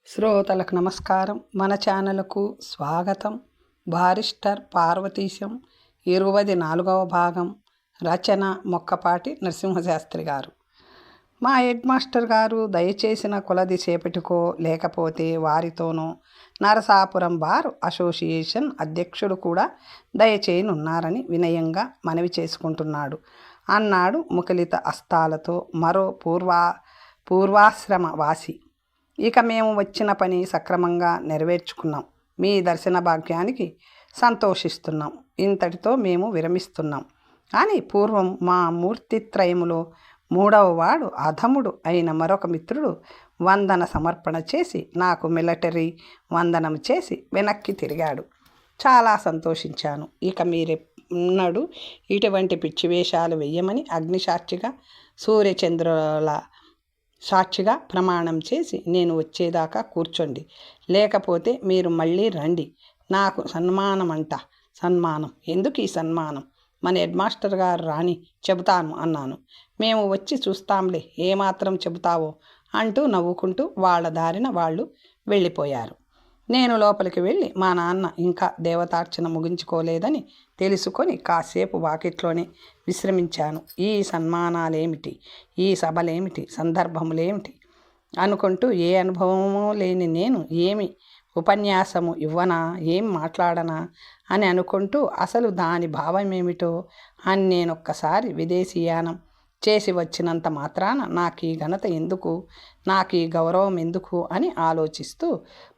శ్రోతలకు నమస్కారం. మన ఛానల్కు స్వాగతం. బారిస్టర్ పార్వతీశం 24వ భాగం. రచన మొక్కపాటి నరసింహశాస్త్రి గారు. మా హెడ్ మాస్టర్ గారు దయచేసిన కొలది సేపటికో లేకపోతే వారితోనో నరసాపురం బార్ అసోసియేషన్ అధ్యక్షుడు కూడా దయచేయనున్నారని వినయంగా మనవి చేసుకుంటున్నాడు అన్నాడు ముఖలిత హస్తాలతో మరో పూర్వాశ్రమ వాసి. ఇక మేము వచ్చిన పని సక్రమంగా నెరవేర్చుకున్నాం. మీ దర్శన భాగ్యానికి సంతోషిస్తున్నాం. ఇంతటితో మేము విరమిస్తున్నాం. కానీ పూర్వం మా మూర్తిత్రయములో 3వ వాడు అధముడు అయిన మరొక మిత్రుడు వందన సమర్పణ చేసి నాకు మిలిటరీ వందనం చేసి వెనక్కి తిరిగాడు. చాలా సంతోషించాను. ఇక మీరెన్నడూ ఇటువంటి పిచ్చివేషాలు వెయ్యమని అగ్నిసాక్షిగా సూర్యచంద్రుల సాక్షిగా ప్రమాణం చేసి నేను వచ్చేదాకా కూర్చోండి. లేకపోతే మీరు మళ్ళీ రండి. నాకు సన్మానం ఎందుకు ఈ సన్మానం? మన హెడ్ మాస్టర్ గారు రాని చెబుతాను అన్నాను. మేము వచ్చి చూస్తాంలే, ఏమాత్రం చెబుతావో అంటూ నవ్వుకుంటూ వాళ్ళ దారిన వాళ్ళు వెళ్ళిపోయారు. నేను లోపలికి వెళ్ళి మా నాన్న ఇంకా దేవతార్చన ముగించుకోలేదని తెలుసుకొని కాసేపు వాకిట్లోనే విశ్రమించాను. ఈ సన్మానాలేమిటి, ఈ సభలేమిటి, సందర్భములేమిటి అనుకుంటూ ఏ అనుభవమూ లేని నేను ఏమి ఉపన్యాసము ఇవ్వనా, ఏం మాట్లాడనా అని అనుకుంటూ అసలు దాని భావమేమిటో అని నేనొక్కసారి విదేశీయానం చేసి వచ్చినంత మాత్రాన నాకు ఈ ఘనత ఎందుకు, నాకు ఈ గౌరవం ఎందుకు అని ఆలోచిస్తూ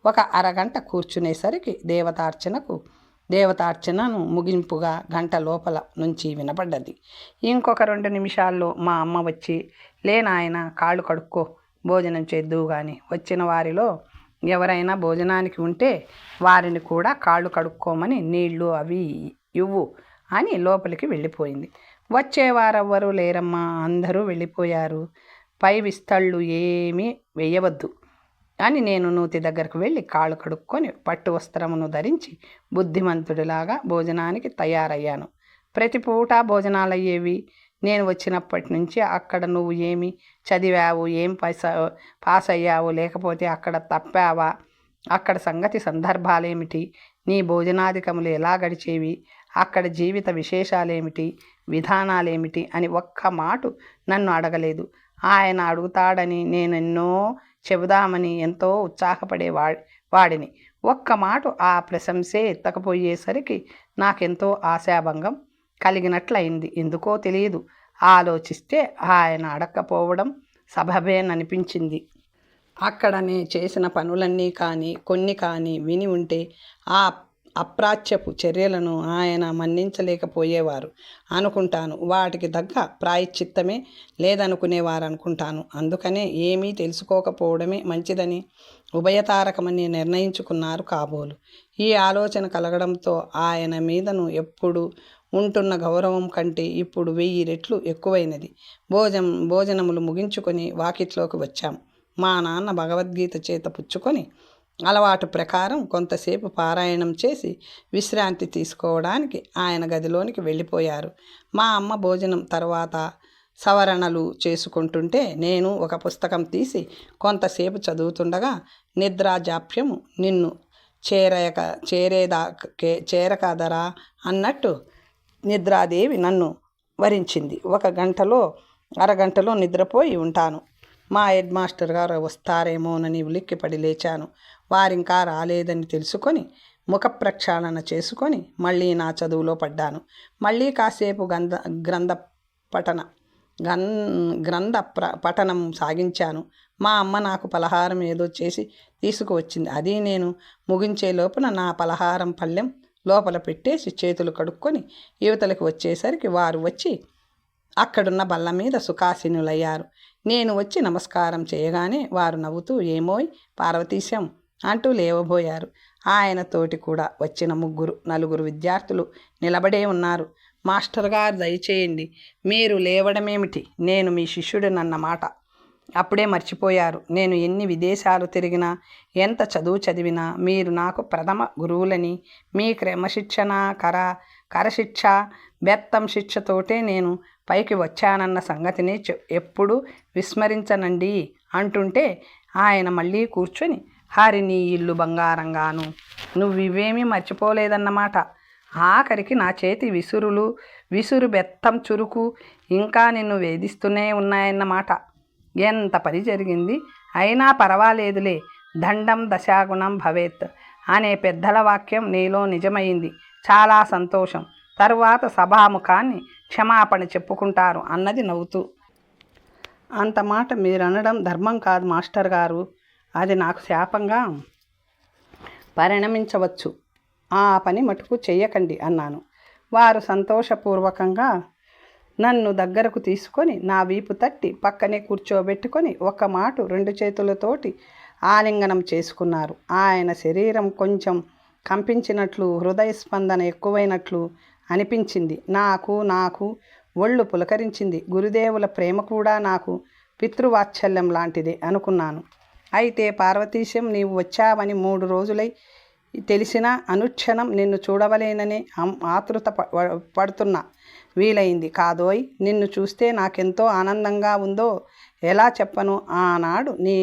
ఒక అరగంట కూర్చునేసరికి దేవతార్చనను ముగింపుగా గంట లోపల నుంచి వినపడ్డది. ఇంకొక 2 నిమిషాల్లో మా అమ్మ వచ్చి, లేనాయన కాళ్ళు కడుక్కో, భోజనం చేద్దువు గాని, వచ్చిన వారిలో ఎవరైనా భోజనానికి ఉంటే వారిని కూడా కాళ్ళు కడుక్కోమని నీళ్లు అవి ఇవ్వు అని లోపలికి వెళ్ళిపోయింది. వచ్చేవారెవ్వరూ లేరమ్మా, అందరూ వెళ్ళిపోయారు. పై విస్తళ్ళు ఏమీ వెయ్యవద్దు అని నేను నూతి దగ్గరకు వెళ్ళి కాళ్ళు కడుక్కొని పట్టు వస్త్రమును ధరించి బుద్ధిమంతుడిలాగా భోజనానికి తయారయ్యాను. ప్రతి పూట భోజనాలయ్యేవి. నేను వచ్చినప్పటి నుంచి అక్కడ నువ్వు ఏమి చదివావు, ఏం పాస్ అయ్యావు, లేకపోతే అక్కడ తప్పావా, అక్కడ సందర్భాలేమిటి, నీ భోజనాధికములు ఎలా గడిచేవి, అక్కడ జీవిత విశేషాలేమిటి, విధానాలేమిటి అని ఒక్క మాట నన్ను అడగలేదు. ఆయన అడుగుతాడని నేనెన్నో చెబుదామని ఎంతో వాడిని. ఒక్క మాట ఆ ప్రశంసే ఎత్తకపోయేసరికి నాకెంతో ఆశాభంగం కలిగినట్లయింది. ఎందుకో తెలియదు. ఆలోచిస్తే ఆయన అడగకపోవడం సబబేననిపించింది. అక్కడ నేను చేసిన పనులన్నీ కొన్ని కానీ విని ఉంటే ఆ అప్రాచ్యపు చర్యలను ఆయన మన్నించలేకపోయేవారు అనుకుంటాను. వాటికి తగ్గ ప్రాయశ్చిత్తమే లేదనుకునేవారు అనుకుంటాను. అందుకనే ఏమీ తెలుసుకోకపోవడమే మంచిదని ఉభయతారకమని నిర్ణయించుకున్నారు కాబోలు. ఈ ఆలోచన కలగడంతో ఆయన మీదను ఎప్పుడు ఉంటున్న గౌరవం కంటే ఇప్పుడు 1000 రెట్లు ఎక్కువైనది. భోజనములు ముగించుకొని వాకిట్లోకి వచ్చాం. మా నాన్న భగవద్గీత చేత పుచ్చుకొని అలవాటు ప్రకారం కొంతసేపు పారాయణం చేసి విశ్రాంతి తీసుకోవడానికి ఆయన గదిలోనికి వెళ్ళిపోయారు. మా అమ్మ భోజనం తర్వాత సవరణలు చేసుకుంటుంటే నేను ఒక పుస్తకం తీసి కొంతసేపు చదువుతుండగా నిద్రాజాప్యము నిన్ను చేరకదరా అన్నట్టు నిద్రాదేవి నన్ను వరించింది. అరగంటలో నిద్రపోయి ఉంటాను. మా హెడ్ మాస్టర్ గారు వస్తారేమోనని ఉలిక్కిపడి లేచాను. వారింకా రాలేదని తెలుసుకొని ముఖ ప్రక్షాళన చేసుకొని మళ్ళీ నా చదువులో పడ్డాను. మళ్ళీ కాసేపు గ్రంథ పఠనం సాగించాను. మా అమ్మ నాకు పలహారం ఏదో చేసి తీసుకువచ్చింది. అది నేను ముగించే లోపున నా పలహారం పళ్ళెం లోపల పెట్టేసి చేతులు కడుక్కొని యువతలకు వచ్చేసరికి వారు వచ్చి అక్కడున్న బల్ల మీద సుఖాసీనులయ్యారు. నేను వచ్చి నమస్కారం చేయగానే వారు నవ్వుతూ ఏమోయ్ పార్వతీశం అంటూ లేవబోయారు. ఆయనతోటి కూడా వచ్చిన 4 విద్యార్థులు నిలబడే ఉన్నారు. మాస్టర్ గారు దయచేయండి, మీరు లేవడమేమిటి, నేను మీ శిష్యుడినన్న మాట అప్పుడే మర్చిపోయారు. నేను ఎన్ని విదేశాలు తిరిగినా, ఎంత చదువు చదివినా మీరు నాకు ప్రథమ గురువులని, మీ క్రమశిక్షణ కరశిక్ష బెత్తం శిక్షతోటే నేను పైకి వచ్చానన్న సంగతిని ఎప్పుడు విస్మరించనండి అంటుంటే ఆయన మళ్ళీ కూర్చొని హరి నీ ఇల్లు బంగారంగాను. నువ్వివేమీ మర్చిపోలేదన్నమాట. ఆఖరికి నా చేతి విసురు బెత్తం చురుకు ఇంకా నిన్ను వేధిస్తూనే ఉన్నాయన్నమాట. ఎంత పని జరిగింది. అయినా పర్వాలేదులే, దండం దశాగుణం భవేత్ అనే పెద్దల వాక్యం నీలో నిజమైంది. చాలా సంతోషం. తరువాత సభాముఖాన్ని క్షమాపణ చెప్పుకుంటారు అన్నది నవ్వుతూ. అంత మాట మీరనడం ధర్మం కాదు మాస్టర్ గారు. అది నాకు శాపంగా పరిణమించవచ్చు. ఆ పని మటుకు చెయ్యకండి అన్నాను. వారు సంతోషపూర్వకంగా నన్ను దగ్గరకు తీసుకొని నా వీపు తట్టి పక్కనే కూర్చోబెట్టుకొని ఒక్క మాట రెండు చేతులతోటి ఆలింగనం చేసుకున్నారు. ఆయన శరీరం కొంచెం కంపించినట్లు, హృదయ స్పందన ఎక్కువైనట్లు అనిపించింది. నాకు ఒళ్ళు పులకరించింది. గురుదేవుల ప్రేమ కూడా నాకు పితృవాత్సల్యం లాంటిదే అనుకున్నాను. అయితే పార్వతీశం, నీవు వచ్చావని 3 రోజులై తెలిసినా అనుక్షణం నిన్ను చూడవలేననే ఆతృత పడుతున్నా. వీలైంది కాదోయ్. నిన్ను చూస్తే నాకెంతో ఆనందంగా ఉందో ఎలా చెప్పను. ఆనాడు నీ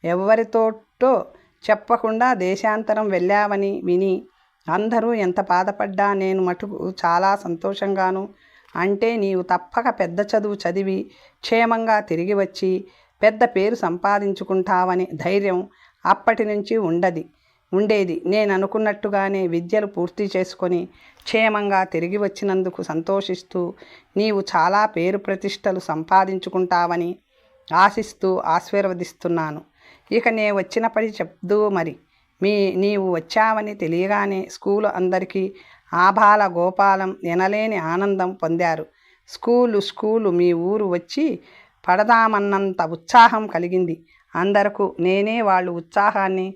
ఎవరితోటో చెప్పకుండా దేశాంతరం వెళ్ళావని విని అందరూ ఎంత బాధపడ్డా నేను మటుకు చాలా సంతోషంగాను. అంటే నీవు తప్పక పెద్ద చదువు చదివి క్షేమంగా తిరిగి వచ్చి పెద్ద పేరు సంపాదించుకుంటావని ధైర్యం అప్పటి నుంచి ఉండేది. నేను అనుకున్నట్టుగానే విద్యలు పూర్తి చేసుకొని క్షేమంగా తిరిగి వచ్చినందుకు సంతోషిస్తూ నీవు చాలా పేరు ప్రతిష్టలు సంపాదించుకుంటావని ఆశిస్తూ ఆశీర్వదిస్తున్నాను. ఇక నే వచ్చిన పని చెప్దు మరి. నీవు వచ్చావని తెలియగానే స్కూలు అందరికీ ఆబాల గోపాలం ఎనలేని ఆనందం పొందారు. స్కూలు మీ ఊరు వచ్చి పడదామన్నంత ఉత్సాహం కలిగింది అందరకు. నేనే వాళ్ళు ఉత్సాహాన్ని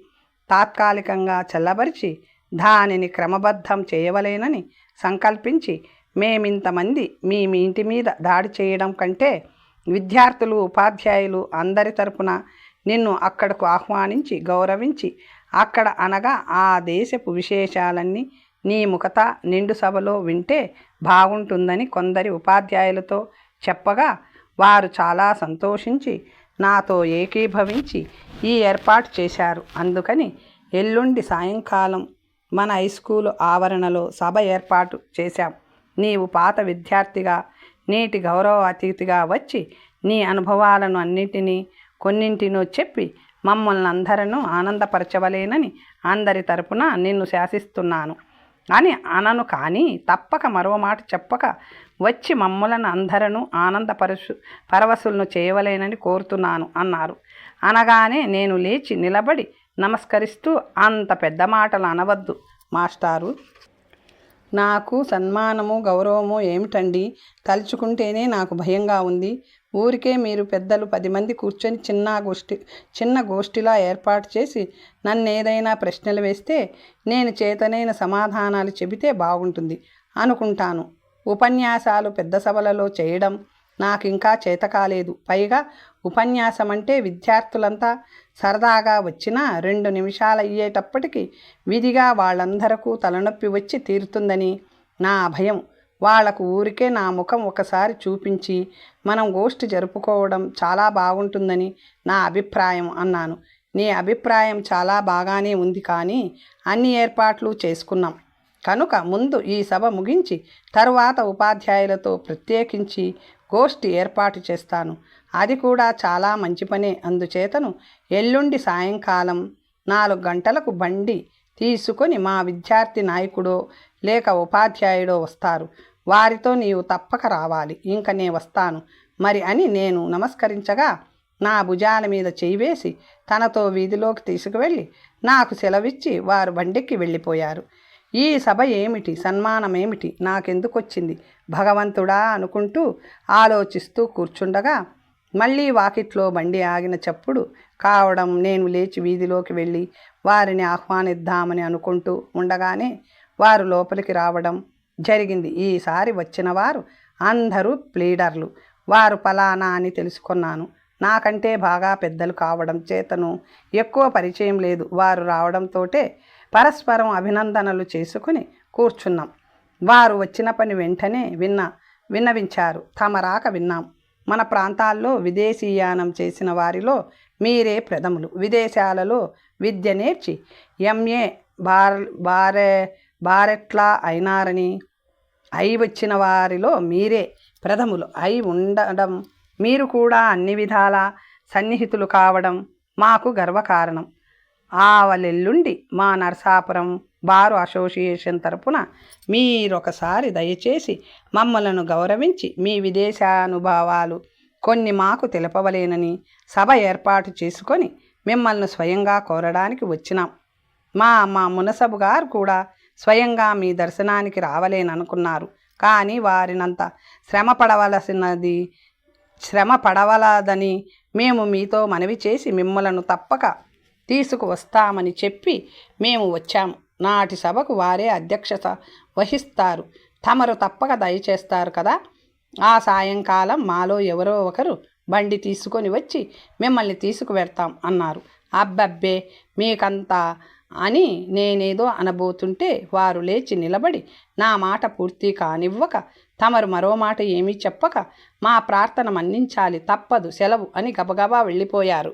తాత్కాలికంగా చల్లబరిచి దానిని క్రమబద్ధం చేయవలేనని సంకల్పించి, మేమింతమంది మీ ఇంటి మీద దాడి చేయడం కంటే విద్యార్థులు, ఉపాధ్యాయులు అందరి తరపున నిన్ను అక్కడకు ఆహ్వానించి గౌరవించి అక్కడ అనగా ఆ దేశపు విశేషాలన్నీ నీ ముఖత నిండు సభలో వింటే బాగుంటుందని కొందరి ఉపాధ్యాయులతో చెప్పగా వారు చాలా సంతోషించి నాతో ఏకీభవించి ఈ ఏర్పాటు చేశారు. అందుకని ఎల్లుండి సాయంకాలం మన హైస్కూలు ఆవరణలో సభ ఏర్పాటు చేశాం. నీవు పాత విద్యార్థిగా, నేటి గౌరవ అతిథిగా వచ్చి నీ అనుభవాలను కొన్నింటినో చెప్పి మమ్మల్ని అందరూ ఆనందపరచవలేనని అందరి తరపున నిన్ను శాసిస్తున్నాను అని అనను. కానీ తప్పక మరో మాట చెప్పక వచ్చి మమ్మలను అందరూ పరవశులను చేయవలేనని కోరుతున్నాను అన్నారు. అనగానే నేను లేచి నిలబడి నమస్కరిస్తూ, అంత పెద్ద మాటలు అనవద్దు మాస్టారు. నాకు సన్మానము గౌరవము ఏమిటండి? తలుచుకుంటేనే నాకు భయంగా ఉంది. ఊరికే మీరు పెద్దలు 10 మంది కూర్చొని చిన్న గోష్ఠిలా ఏర్పాటు చేసి నన్నేదైనా ప్రశ్నలు వేస్తే నేను చేతనైన సమాధానాలు చెబితే బాగుంటుంది అనుకుంటాను. ఉపన్యాసాలు పెద్ద సభలలో చేయడం నాకు ఇంకా చేత కాలేదు. పైగా ఉపన్యాసం అంటే విద్యార్థులంతా సరదాగా వచ్చినా 2 నిమిషాలు అయ్యేటప్పటికి విధిగా వాళ్ళందరకు తలనొప్పి వచ్చి తీరుతుందని నా భయం. వాళ్లకు ఊరికే నా ముఖం ఒకసారి చూపించి మనం గోష్ఠి జరుపుకోవడం చాలా బాగుంటుందని నా అభిప్రాయం అన్నాను. నీ అభిప్రాయం చాలా బాగానే ఉంది, కానీ అన్ని ఏర్పాట్లు చేసుకున్నాం కనుక ముందు ఈ సభ ముగించి తరువాత ఉపాధ్యాయులతో ప్రత్యేకించి గోష్ఠి ఏర్పాటు చేస్తాను. అది కూడా చాలా మంచి పనే. అందుచేతను ఎల్లుండి సాయంకాలం 4 గంటలకు బండి తీసుకొని మా విద్యార్థి నాయకుడో లేక ఉపాధ్యాయుడో వస్తారు. వారితో నీవు తప్పక రావాలి. ఇంక నే వస్తాను మరి అని నేను నమస్కరించగా నా భుజాల మీద చేయి వేసి తనతో వీధిలోకి తీసుకువెళ్ళి నాకు సెలవిచ్చి వారు బండెక్కి వెళ్ళిపోయారు. ఈ సభ ఏమిటి, సన్మానమేమిటి, నాకెందుకొచ్చింది భగవంతుడా అనుకుంటూ ఆలోచిస్తూ కూర్చుండగా మళ్ళీ వాకిట్లో బండి ఆగిన చప్పుడు కావడం, నేను లేచి వీధిలోకి వెళ్ళి వారిని ఆహ్వానిద్దామని అనుకుంటూ ఉండగానే వారు లోపలికి రావడం జరిగింది. ఈసారి వచ్చిన వారు అందరూ ప్లీడర్లు. వారు పలానా అని తెలుసుకున్నాను. నాకంటే బాగా పెద్దలు కావడం చేతను ఎక్కువ పరిచయం లేదు. వారు రావడంతోటే పరస్పరం అభినందనలు చేసుకుని కూర్చున్నాం. వారు వచ్చిన పని వెంటనే విన్నవించారు. తమ రాక విన్నాం. మన ప్రాంతాల్లో విదేశీయానం చేసిన వారిలో మీరే ప్రథములు. విదేశాలలో విద్య నేర్చి ఎంఏ బారెట్లా అయినారని, అయి వచ్చిన వారిలో మీరే ప్రథములు అయి ఉండడం, మీరు కూడా అన్ని విధాలా సన్నిహితులు కావడం మాకు గర్వకారణం. ఆవలెల్లుండి మా నరసాపురం బారు అసోసియేషన్ తరపున మీరొకసారి దయచేసి మమ్మలను గౌరవించి మీ విదేశానుభవాలు కొన్ని మాకు తెలపవలేనని సభ ఏర్పాటు చేసుకొని మిమ్మల్ని స్వయంగా కోరడానికి వచ్చినాం. మా మునసబు గారు కూడా స్వయంగా మీ దర్శనానికి రావలేననుకున్నారు. కానీ వారినంత శ్రమ పడవలదని మేము మీతో మనవి చేసి మిమ్మలను తప్పక తీసుకువస్తామని చెప్పి మేము వచ్చాము. నాటి సభకు వారే అధ్యక్షత వహిస్తారు. తమరు తప్పక దయచేస్తారు కదా. ఆ సాయంకాలం మాలో ఎవరో ఒకరు బండి తీసుకొని వచ్చి మిమ్మల్ని తీసుకువెడతాం అన్నారు. అబ్బబ్బే మీకంతా అని నేనేదో అనబోతుంటే వారు లేచి నిలబడి నా మాట పూర్తి కానివ్వక, తమరు మరో మాట ఏమీ చెప్పక మా ప్రార్థన మన్నించాలి, తప్పదు, సెలవు అని గబగబా వెళ్ళిపోయారు.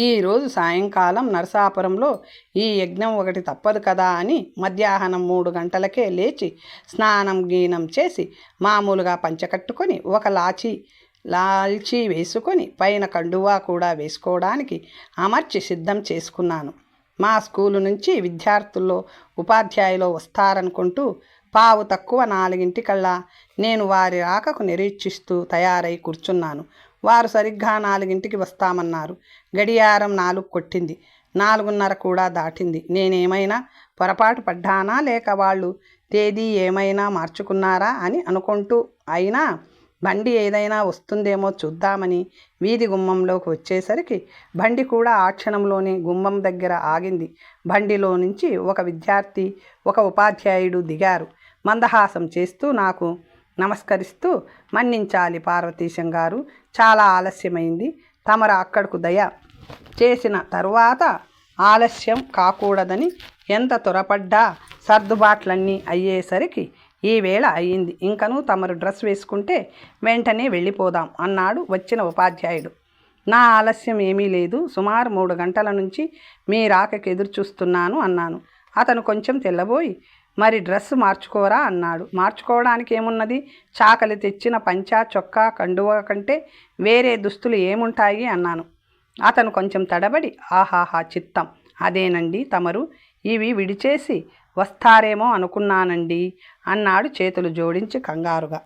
ఈరోజు సాయంకాలం నరసాపురంలో ఈ యజ్ఞం ఒకటి తప్పదు కదా అని మధ్యాహ్నం 3 గంటలకే లేచి స్నానం గీనం చేసి మామూలుగా పంచకట్టుకొని ఒక లాల్చీ వేసుకొని పైన కండువా కూడా వేసుకోవడానికి అమర్చి సిద్ధం చేసుకున్నాను. మా స్కూలు నుంచి విద్యార్థుల్లో ఉపాధ్యాయులు వస్తారనుకుంటూ 4:15 నేను వారి రాకకు నిరీక్షిస్తూ తయారై కూర్చున్నాను. వారు సరిగ్గా 4కి వస్తామన్నారు. గడియారం 4 కొట్టింది. 4:30 కూడా దాటింది. నేనేమైనా పొరపాటు పడ్డానా, లేక వాళ్ళు తేదీ ఏమైనా మార్చుకున్నారా అని అనుకుంటూ, అయినా బండి ఏదైనా వస్తుందేమో చూద్దామని వీధి గుమ్మంలోకి వచ్చేసరికి బండి కూడా ఆ క్షణంలోనే గుమ్మం దగ్గర ఆగింది. బండిలో నుంచి ఒక విద్యార్థి, ఒక ఉపాధ్యాయుడు దిగారు. మందహాసం చేస్తూ నాకు నమస్కరిస్తూ, మన్నించాలి పార్వతీశం గారు, చాలా ఆలస్యమైంది. తమరు అక్కడకు దయ చేసిన తరువాత ఆలస్యం కాకూడదని ఎంత త్వరపడ్డా సర్దుబాట్లన్నీ అయ్యేసరికి ఈ వేళ అయ్యింది. ఇంకనూ తమరు డ్రెస్ వేసుకుంటే వెంటనే వెళ్ళిపోదాం అన్నాడు వచ్చిన ఉపాధ్యాయుడు. నా ఆలస్యం ఏమీ లేదు. సుమారు 3 గంటల నుంచి మీ రాకకి ఎదురు చూస్తున్నాను అన్నాను. అతను కొంచెం తెల్లబోయి, మరి డ్రెస్ మార్చుకోరా అన్నాడు. మార్చుకోవడానికి ఏమున్నది? చాకలి తెచ్చిన పంచా, చొక్కా, కండువా కంటే వేరే దుస్తులు ఏముంటాయి అన్నాను. అతను కొంచెం తడబడి, ఆహాహా చిత్తం, అదేనండి, తమరు ఇవి విడిచేసి వస్తారేమో అనుకున్నానండి అన్నాడు చేతులు జోడించి కంగారుగా.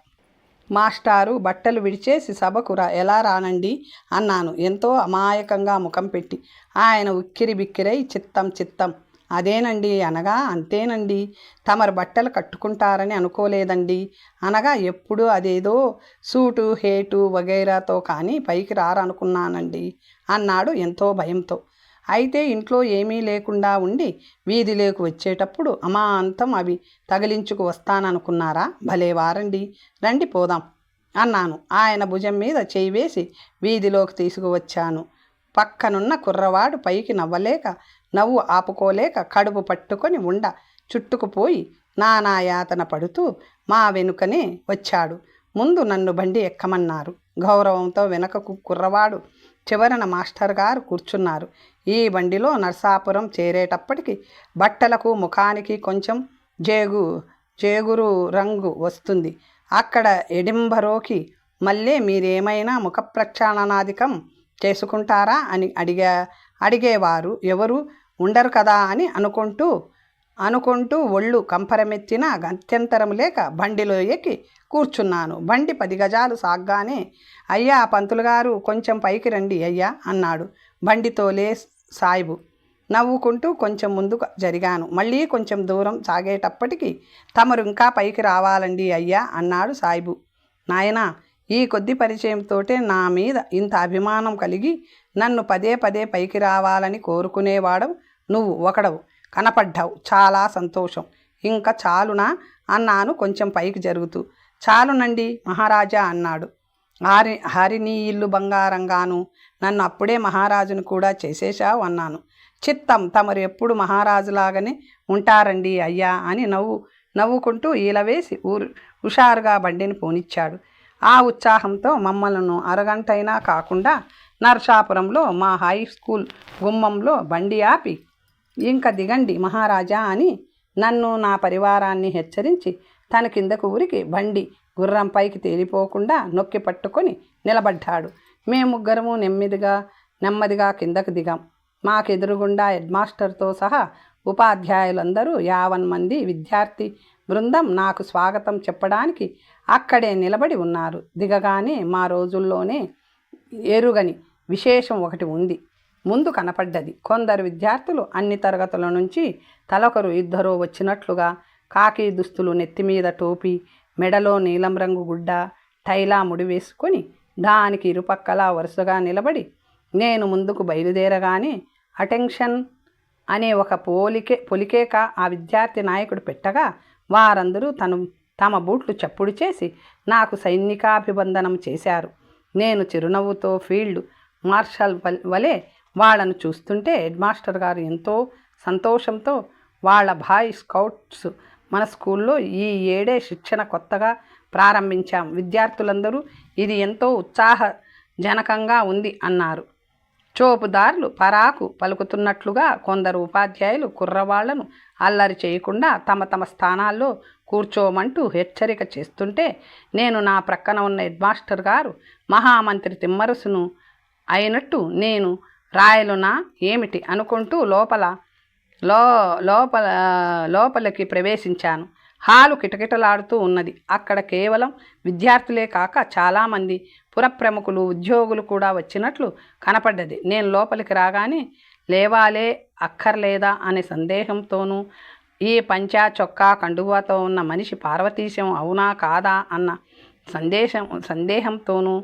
మాస్టారు, బట్టలు విడిచేసి సభకు ఎలా రానండి అన్నాను ఎంతో అమాయకంగా ముఖం పెట్టి. ఆయన ఉక్కిరి బిక్కిరై, చిత్తం, అదేనండి అనగా, అంతేనండి, తమరు బట్టలు కట్టుకుంటారని అనుకోలేదండి అనగా, ఎప్పుడు అదేదో సూటు హేటు వగైరాతో కానీ పైకి రారనుకున్నానండి అన్నాడు ఎంతో భయంతో. అయితే ఇంట్లో ఏమీ లేకుండా ఉండి వీధిలోకి వచ్చేటప్పుడు అమాంతం అవి తగిలించుకు వస్తాననుకున్నారా? భలే వారండి, రండి పోదాం అన్నాను. ఆయన భుజం మీద చేయి వేసి వీధిలోకి తీసుకువచ్చాను. పక్కనున్న కుర్రవాడు పైకి నవ్వు ఆపుకోలేక కడుపు పట్టుకొని చుట్టుకుపోయి నానాయాతన పడుతూ మా వెనుకనే వచ్చాడు. ముందు నన్ను బండి ఎక్కమన్నారు. గౌరవంతో వెనకకు కుర్రవాడు చివరన మాస్టర్ గారు కూర్చున్నారు. ఈ బండిలో నరసాపురం చేరేటప్పటికి బట్టలకు ముఖానికి కొంచెం జేగురు రంగు వస్తుంది. అక్కడ ఎడింబరోకి మళ్ళీ మీరేమైనా ముఖ ప్రక్షాళనాధికం చేసుకుంటారా అని అడిగేవారు ఎవరు ఉండరు కదా అని అనుకుంటూ ఒళ్ళు కంపరమెత్తిన గత్యంతరం లేక బండిలో ఎక్కి కూర్చున్నాను. బండి 10 గజాలు సాగ్గానే, అయ్యా పంతులు గారు, కొంచెం పైకి రండి అయ్యా అన్నాడు బండితోలే సాయిబు. నవ్వుకుంటూ కొంచెం ముందుకు జరిగాను. మళ్ళీ కొంచెం దూరం సాగేటప్పటికి, తమరు ఇంకా పైకి రావాలండి అయ్యా అన్నాడు సాయిబు. నాయనా, ఈ కొద్ది పరిచయంతోటే నా మీద ఇంత అభిమానం కలిగి నన్ను పదే పైకి రావాలని కోరుకునేవాడవు నువ్వు ఒకడవు కనపడ్డావు. చాలా సంతోషం. ఇంకా చాలునా అన్నాను కొంచెం పైకి జరుగుతూ. చాలునండి మహారాజా అన్నాడు. హరిని ఇల్లు బంగారంగాను, నన్ను అప్పుడే మహారాజును కూడా చేసేశావు అన్నాను. చిత్తం, తమరు ఎప్పుడు మహారాజులాగానే ఉంటారండి అయ్యా అని నవ్వుకుంటూ ఈలవేసి హుషారుగా బండిని పోనిచ్చాడు. ఆ ఉత్సాహంతో మమ్మలను అరగంటైనా కాకుండా నరసాపురంలో మా హై స్కూల్ గుమ్మంలో బండి ఆపి ఇంక దిగండి మహారాజా అని నన్ను నా పరివారాన్ని హెచ్చరించి తన కిందకు ఊరికి బండి గుర్రంపైకి తేలిపోకుండా నొక్కి పట్టుకొని నిలబడ్డాడు. మేము ముగ్గురము నెమ్మదిగా కిందకు దిగాం. మాకెదురుగుండా హెడ్మాస్టర్తో సహా ఉపాధ్యాయులందరూ 50 మంది విద్యార్థి బృందం నాకు స్వాగతం చెప్పడానికి అక్కడే నిలబడి ఉన్నారు. దిగగానే మా రోజుల్లోనే ఎరుగని విశేషం ఒకటి ఉంది ముందు కనపడ్డది. కొందరు విద్యార్థులు అన్ని తరగతుల నుంచి తలొకరు ఇద్దరు వచ్చినట్లుగా కాకి దుస్తులు, నెత్తిమీద టోపీ, మెడలో నీలం రంగు గుడ్డ, టైలా ముడి వేసుకొని దానికి ఇరుపక్కలా వరుసగా నిలబడి నేను ముందుకు బయలుదేరగానే అటెన్షన్ అనే ఒక పొలికేక ఆ విద్యార్థి నాయకుడు పెట్టగా వారందరూ తమ బూట్లు చప్పుడు చేసి నాకు సైనికాభివందనం చేశారు. నేను చిరునవ్వుతో ఫీల్డ్ మార్షల్ వలె వాళ్ళను చూస్తుంటే హెడ్మాస్టర్ గారు ఎంతో సంతోషంతో వాళ్ళ బాయ్ స్కౌట్స్ మన స్కూల్లో ఈ ఏడే శిక్షణ కొత్తగా ప్రారంభించాం. విద్యార్థులందరూ ఇది ఎంతో ఉత్సాహజనకంగా ఉంది అన్నారు. చోపుదారులు పరాకు పలుకుతున్నట్లుగా కొందరు ఉపాధ్యాయులు కుర్రవాళ్లను అల్లరి చేయకుండా తమ స్థానాల్లో కూర్చోమంటూ హెచ్చరిక చేస్తుంటే నేను నా ప్రక్కన ఉన్న హెడ్మాస్టర్ గారు మహామంత్రి తిమ్మరసును అయినట్టు నేను రాయలునా ఏమిటి అనుకుంటూ లోపలికి ప్రవేశించాను. హాలు కిటకిటలాడుతూ ఉన్నది. అక్కడ కేవలం విద్యార్థులే కాక చాలామంది పురప్రముఖులు, ఉద్యోగులు కూడా వచ్చినట్లు కనపడ్డది. నేను లోపలికి రాగానే లేవాలే అక్కర్లేదా అనే సందేహంతోనూ ఈ పంచా చొక్కా కండువాతో ఉన్న మనిషి పార్వతీశం అవునా కాదా అన్న సందేహంతోనూ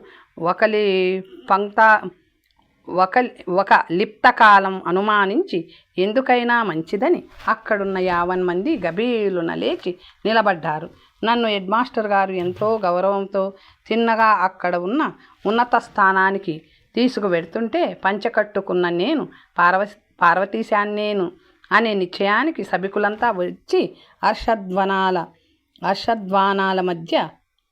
ఒక లిప్తకాలం అనుమానించి ఎందుకైనా మంచిదని అక్కడున్న 50 మంది గభీలున లేచి నిలబడ్డారు. నన్ను హెడ్మాస్టర్ గారు ఎంతో గౌరవంతో తిన్నగా అక్కడ ఉన్న ఉన్నత స్థానానికి తీసుకువెడుతుంటే పంచకట్టుకున్న నేను పార్వతీశాన్నేను అనే నిశ్చయానికి సభికులంతా వచ్చి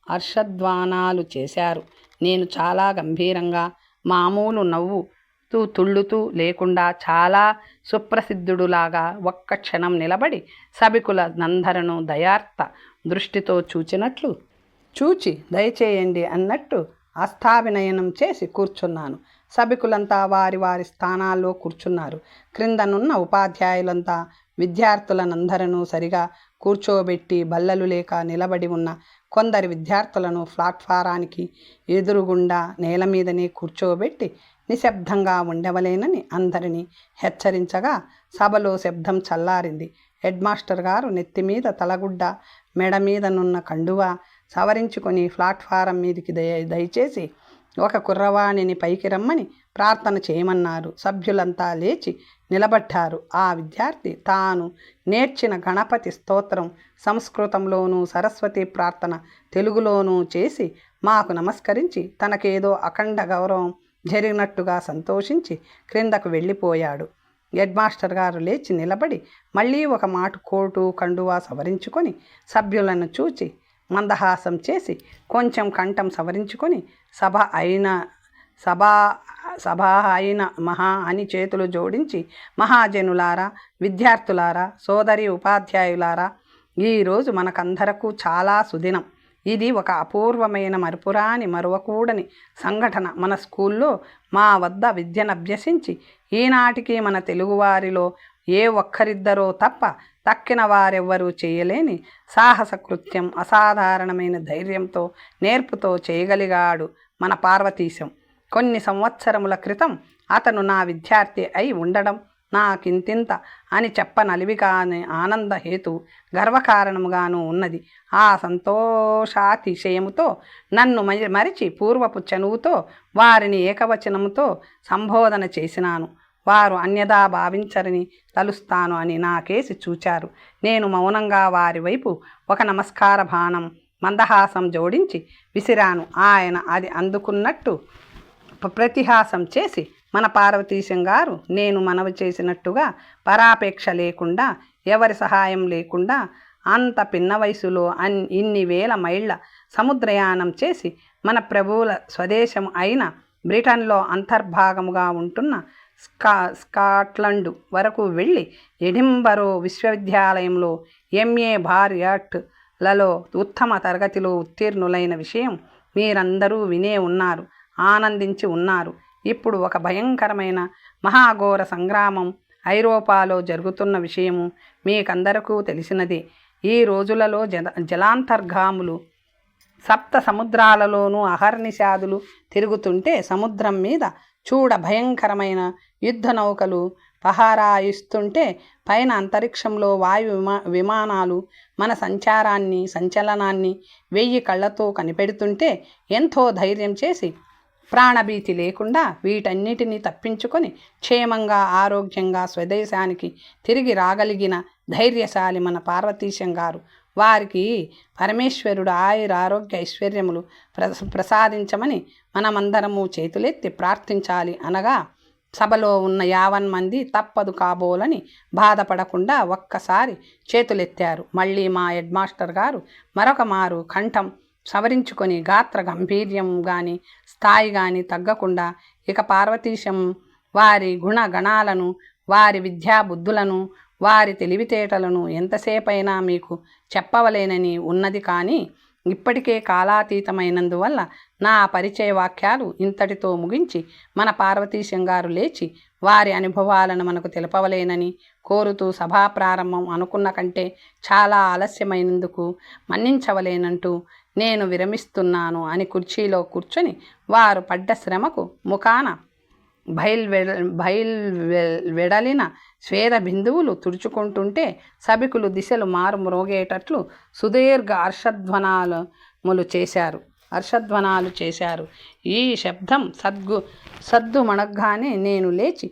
హర్షధ్వానాలు చేశారు. నేను చాలా గంభీరంగా మామూలు నవ్వుతూ తుళ్ళుతూ లేకుండా చాలా సుప్రసిద్ధుడులాగా ఒక్క క్షణం నిలబడి సభికుల నందరను దయార్త దృష్టితో చూచి దయచేయండి అన్నట్టు అస్థాభినయనం చేసి కూర్చున్నాను. సభికులంతా వారి వారి స్థానాల్లో కూర్చున్నారు. క్రిందనున్న ఉపాధ్యాయులంతా విద్యార్థులనందరూ సరిగా కూర్చోబెట్టి బల్లలు లేక నిలబడి ఉన్న కొందరి విద్యార్థులను ప్లాట్ఫారానికి ఎదురుగుండా నేల మీదనే కూర్చోబెట్టి నిశ్శబ్దంగా ఉండవలేనని అందరినీ హెచ్చరించగా సభలో శబ్దం చల్లారింది. హెడ్మాస్టర్ గారు నెత్తిమీద తలగుడ్డ, మెడ మీదనున్న కండువా సవరించుకొని ప్లాట్ఫారం మీదికి దయచేసి ఒక కుర్రవాణిని పైకి రమ్మని ప్రార్థన చేయమన్నారు. సభ్యులంతా లేచి నిలబడ్డారు. ఆ విద్యార్థి తాను నేర్చిన గణపతి స్తోత్రం సంస్కృతంలోనూ, సరస్వతి ప్రార్థన తెలుగులోనూ చేసి మాకు నమస్కరించి తనకేదో అఖండ గౌరవం జరిగినట్టుగా సంతోషించి క్రిందకు వెళ్ళిపోయాడు. హెడ్మాస్టర్ గారు లేచి నిలబడి మళ్ళీ ఒక మాట కోటు కండువా సవరించుకొని సభ్యులను చూచి మందహాసం చేసి కొంచెం కంఠం సవరించుకొని సభ అయిన మహా అని చేతులు జోడించి మహాజనులారా, విద్యార్థులారా, సోదరి ఉపాధ్యాయులారా, ఈరోజు మనకందరకు చాలా సుదినం. ఇది ఒక అపూర్వమైన మరువకూడని సంఘటన. మన స్కూల్లో మా వద్ద విద్యనభ్యసించి ఈనాటికి మన తెలుగువారిలో ఏ ఒక్కరిద్దరో తప్ప తక్కిన వారెవ్వరూ చేయలేని సాహస కృత్యం అసాధారణమైన ధైర్యంతో నేర్పుతో చేయగలిగాడు మన పార్వతీశం. కొన్ని సంవత్సరముల క్రితం అతను నా విద్యార్థి అయి ఉండడం నాకింతింత అని చెప్పనలివిగానే ఆనంద హేతు గర్వకారణముగాను ఉన్నది. ఆ సంతోషాతిశయముతో నన్ను మరిచి పూర్వపు చనువుతో వారిని ఏకవచనముతో సంబోధన చేసినాను. వారు అన్యదా భావించరని తలుస్తాను అని నా కేసి చూచారు. నేను మౌనంగా వారి వైపు ఒక నమస్కార బాణం మందహాసం జోడించి విసిరాను. ఆయన అది అందుకున్నట్టు ప్రతిహాసం చేసి మన పార్వతీశం గారు నేను మనవి చేసినట్టుగా పరాపేక్ష లేకుండా, ఎవరి సహాయం లేకుండా అంత పిన్న వయసులో ఇన్ని వేల మైళ్ళ సముద్రయానం చేసి మన ప్రభువుల స్వదేశం అయిన బ్రిటన్లో అంతర్భాగముగా ఉంటున్న స్కాట్లాండ్ వరకు వెళ్ళి ఎడింబరో విశ్వవిద్యాలయంలో MA బారియట్లలో ఉత్తమ తరగతిలో ఉత్తీర్ణులైన విషయం మీరందరూ వినే ఉన్నారు, ఆనందించి ఉన్నారు. ఇప్పుడు ఒక భయంకరమైన మహాఘోర సంగ్రామం ఐరోపాలో జరుగుతున్న విషయము మీకందరకు తెలిసినదే. ఈ రోజులలో జలాంతర్గాములు సప్త సముద్రాలలోనూ అహర్నిశాదులు తిరుగుతుంటే సముద్రం మీద చూడ భయంకరమైన యుద్ధ నౌకలు పహారా ఇస్తుంటే పైన అంతరిక్షంలో వాయు విమానాలు మన సంచలనాన్ని 1000 కళ్ళతో కనిపెడుతుంటే ఎంతో ధైర్యం చేసి ప్రాణభీతి లేకుండా వీటన్నిటినీ తప్పించుకొని క్షేమంగా ఆరోగ్యంగా స్వదేశానికి తిరిగి రాగలిగిన ధైర్యశాలి మన పార్వతీశం గారు. వారికి పరమేశ్వరుడు ఆరోగ్య ఐశ్వర్యములు ప్రసాదించమని మనమందరము చేతులెత్తి ప్రార్థించాలి అనగా సభలో ఉన్న 50 మంది తప్పదు కాబోలని బాధపడకుండా ఒక్కసారి చేతులెత్తారు. మళ్ళీ మా హెడ్ మాస్టర్ గారు మరొక మారు కంఠం సవరించుకొని గాత్ర గంభీర్యం కానీ స్థాయి కానీ తగ్గకుండా ఇక పార్వతీశం వారి గుణగణాలను, వారి విద్యాబుద్ధులను, వారి తెలివితేటలను ఎంతసేపైనా మీకు చెప్పవలేనని ఉన్నది. కానీ ఇప్పటికే కాలాతీతమైనందువల్ల నా పరిచయ వాక్యాలు ఇంతటితో ముగించి మన పార్వతీశం గారు లేచి వారి అనుభవాలను మనకు తెలపవలేనని కోరుతూ సభా ప్రారంభం అనుకున్న కంటే చాలా ఆలస్యమైనందుకు మన్నించవలేనంటూ నేను విరమిస్తున్నాను అని కుర్చీలో కూర్చొని వారు పడ్డ శ్రమకు ముఖాన వెడలిన స్వేద బిందువులు తుడుచుకుంటుంటే సభికులు దిశలు మారుమ్రోగేటట్లు సుదీర్ఘ హర్షధ్వనాలు చేశారు. ఈ శబ్దం సద్దుమణగ్గానే నేను లేచి